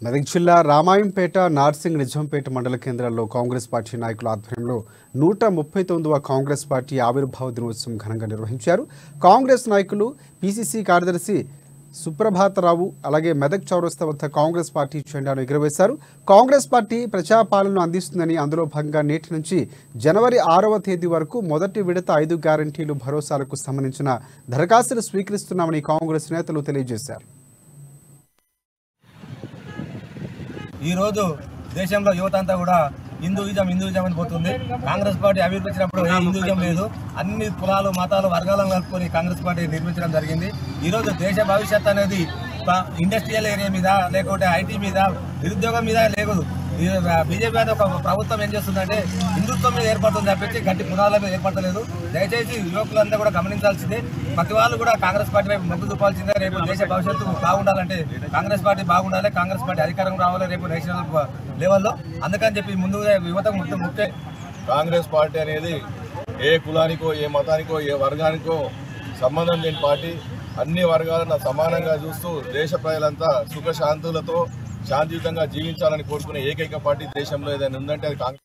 మెదక్ జిల్లా రామాయంపేట నార్సింగ్ నిజాంపేట మండల కేంద్రాల్లో కాంగ్రెస్ పార్టీ నాయకుల ఆధ్వర్యంలో 139వ కాంగ్రెస్ పార్టీ ఆవిర్భావ దినోత్సవం ఘనంగా నిర్వహించారు. కాంగ్రెస్ నాయకులు పిసిసి కార్యదర్శి సుప్రభాతరావు అలాగే మెదక్ చౌరస్తా వద్ద కాంగ్రెస్ పార్టీ జెండాను ఎగురవేశారు. కాంగ్రెస్ పార్టీ ప్రజాపాలనను అందిస్తుందని అందులో భాగంగా నేటి నుంచి జనవరి 6వ తేదీ వరకు మొదటి విడత 5 గ్యారంటీలు భరోసాలకు సంబంధించిన దరఖాస్తులు స్వీకరిస్తున్నామని కాంగ్రెస్ నేతలు తెలియజేశారు. ఈ రోజు దేశంలో యువత అంతా కూడా హిందూయిజం అని పోతుంది. కాంగ్రెస్ పార్టీ అభివృద్ధించినప్పుడు హిందూయిజం లేదు, అన్ని కులాలు మతాలు వర్గాలను కలుపుకొని కాంగ్రెస్ పార్టీ నిర్మించడం జరిగింది. ఈ రోజు దేశ భవిష్యత్ అనేది ఇండస్ట్రియల్ ఏరియా మీద లేకపోతే ఐటీ మీద నిరుద్యోగం మీద లేదు. బీజేపీ అనేది ఒక ప్రభుత్వం ఏం చేస్తుందంటే హిందుత్వం మీద ఏర్పడుతుంది తప్పించి గట్టి పునాదుల మీద ఏర్పడలేదు. దయచేసి యువకులంతా కూడా గమనించాల్సిందే, ప్రతి వాళ్ళు కూడా కాంగ్రెస్ పార్టీ వైపు మొగ్గు చూపాల్సిందే. రేపు దేశ భవిష్యత్తు బాగుండాలంటే కాంగ్రెస్ పార్టీ బాగుండాలి, కాంగ్రెస్ పార్టీ అధికారం రావాలి రేపు నేషనల్ లెవెల్లో. అందుకని చెప్పి ముందుగా యువతకు ముఖ్య కాంగ్రెస్ పార్టీ అనేది ఏ కులానికో ఏ మతానికో ఏ వర్గానికో సంబంధం లేని పార్టీ. అన్ని వర్గాలను సమానంగా చూస్తూ దేశ ప్రజలంతా సుఖశాంతులతో శాంతియుతంగా జీవించాలని కోరుకునే ఏకైక పార్టీ దేశంలో ఏదైనా ఉందంటే అది కాంగ్రెస్.